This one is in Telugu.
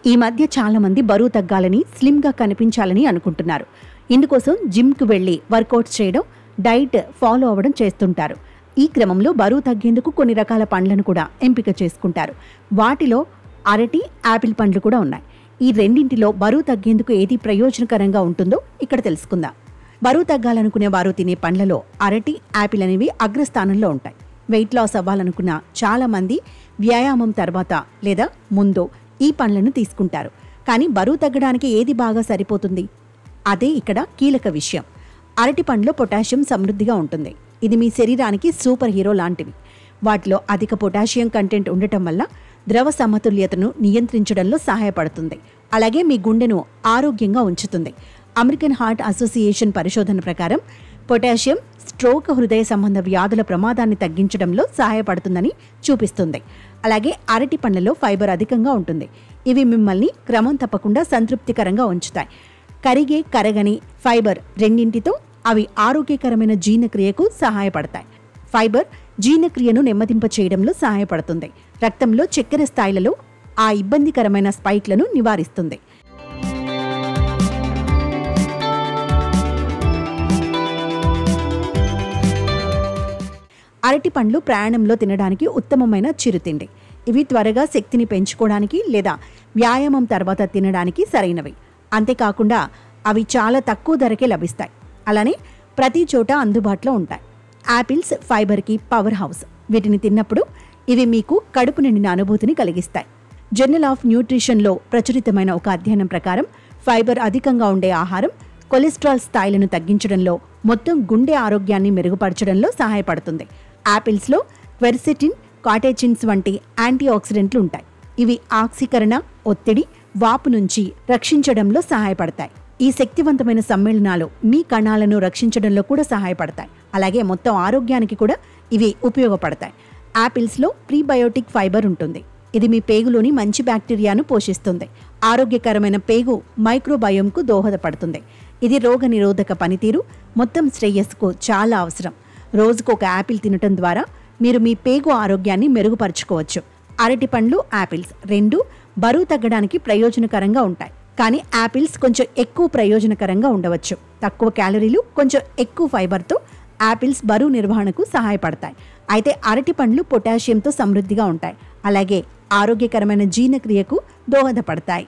ఈ మధ్య చాలా మంది బరువు తగ్గాలని, స్లిమ్గా కనిపించాలని అనుకుంటున్నారు. ఇందుకోసం జిమ్కి వెళ్లి వర్కౌట్స్ చేయడం, డైట్ ఫాలో అవ్వడం చేస్తుంటారు. ఈ క్రమంలో బరువు తగ్గేందుకు కొన్ని రకాల పండ్లను కూడా ఎంపిక చేసుకుంటారు. వాటిలో అరటి, యాపిల్ పండ్లు కూడా ఉన్నాయి. ఈ రెండింటిలో బరువు తగ్గేందుకు ఏది ప్రయోజనకరంగా ఉంటుందో ఇక్కడ తెలుసుకుందాం. బరువు తగ్గాలనుకునే వారు తినే పండ్లలో అరటి, యాపిల్ అనేవి అగ్రస్థానంలో ఉంటాయి. వెయిట్ లాస్ అవ్వాలనుకున్న చాలా మంది వ్యాయామం తర్వాత లేదా ముందో ఈ పండ్లను తీసుకుంటారు. కానీ బరువు తగ్గడానికి ఏది బాగా సరిపోతుంది? అదే ఇక్కడ కీలక విషయం. అరటి పండ్లో పొటాషియం సమృద్ధిగా ఉంటుంది. ఇది మీ శరీరానికి సూపర్ హీరో లాంటివి. వాటిలో అధిక పొటాషియం కంటెంట్ ఉండటం వల్ల ద్రవ సమతుల్యతను నియంత్రించడంలో సహాయపడుతుంది. అలాగే మీ గుండెను ఆరోగ్యంగా ఉంచుతుంది. అమెరికన్ హార్ట్ అసోసియేషన్ పరిశోధన ప్రకారం పొటాషియం స్ట్రోక్, హృదయ సంబంధ వ్యాధుల ప్రమాదాన్ని తగ్గించడంలో సహాయపడుతుందని చూపిస్తుంది. అలాగే అరటి పండ్లలో ఫైబర్ అధికంగా ఉంటుంది. ఇవి మిమ్మల్ని క్రమం తప్పకుండా సంతృప్తికరంగా ఉంచుతాయి. కరిగే, కరగని ఫైబర్ రెండింటితో అవి ఆరోగ్యకరమైన జీర్ణక్రియకు సహాయపడతాయి. ఫైబర్ జీర్ణక్రియను నెమ్మదింప చేయడంలో సహాయపడుతుంది. రక్తంలో చక్కెర స్థాయిలలో ఆ ఇబ్బందికరమైన స్పైక్లను నివారిస్తుంది. అరటి పండ్లు ప్రయాణంలో తినడానికి ఉత్తమమైన చిరుతిండి. ఇవి త్వరగా శక్తిని పెంచుకోవడానికి లేదా వ్యాయామం తర్వాత తినడానికి సరైనవి. అంతేకాకుండా అవి చాలా తక్కువ ధరకే లభిస్తాయి. అలానే ప్రతి చోట అందుబాటులో ఉంటాయి. యాపిల్స్ ఫైబర్కి పవర్ హౌస్. వీటిని తిన్నప్పుడు ఇవి మీకు కడుపు నిండిన అనుభూతిని కలిగిస్తాయి. జర్నల్ ఆఫ్ న్యూట్రిషన్లో ప్రచురితమైన ఒక అధ్యయనం ప్రకారం ఫైబర్ అధికంగా ఉండే ఆహారం కొలెస్ట్రాల్ స్థాయిలను తగ్గించడంలో, మొత్తం గుండె ఆరోగ్యాన్ని మెరుగుపరచడంలో సహాయపడుతుంది. యాపిల్స్లో క్వెర్సెటిన్, కాటేచిన్స్ వంటి యాంటీ ఆక్సిడెంట్లు ఉంటాయి. ఇవి ఆక్సీకరణ, ఒత్తిడి, వాపు నుంచి రక్షించడంలో సహాయపడతాయి. ఈ శక్తివంతమైన సమ్మేళనాలు మీ కణాలను రక్షించడంలో కూడా సహాయపడతాయి. అలాగే మొత్తం ఆరోగ్యానికి కూడా ఇవి ఉపయోగపడతాయి. యాపిల్స్లో ప్రీబయోటిక్ ఫైబర్ ఉంటుంది. ఇది మీ పేగులోని మంచి బ్యాక్టీరియాను పోషిస్తుంది. ఆరోగ్యకరమైన పేగు మైక్రోబయోమ్కు దోహదపడుతుంది. ఇది రోగ నిరోధక పనితీరు, మొత్తం శ్రేయస్సుకు చాలా అవసరం. రోజుకు ఒక యాపిల్ తినటం ద్వారా మీరు మీ పేగు ఆరోగ్యాన్ని మెరుగుపరుచుకోవచ్చు. అరటి పండ్లు, యాపిల్స్ రెండూ బరువు తగ్గడానికి ప్రయోజనకరంగా ఉంటాయి. కానీ యాపిల్స్ కొంచెం ఎక్కువ ప్రయోజనకరంగా ఉండవచ్చు. తక్కువ క్యాలరీలు, కొంచెం ఎక్కువ ఫైబర్తో యాపిల్స్ బరువు నిర్వహణకు సహాయపడతాయి. అయితే అరటి పండ్లు పొటాషియంతో సమృద్ధిగా ఉంటాయి. అలాగే ఆరోగ్యకరమైన జీర్ణక్రియకు దోహదపడతాయి.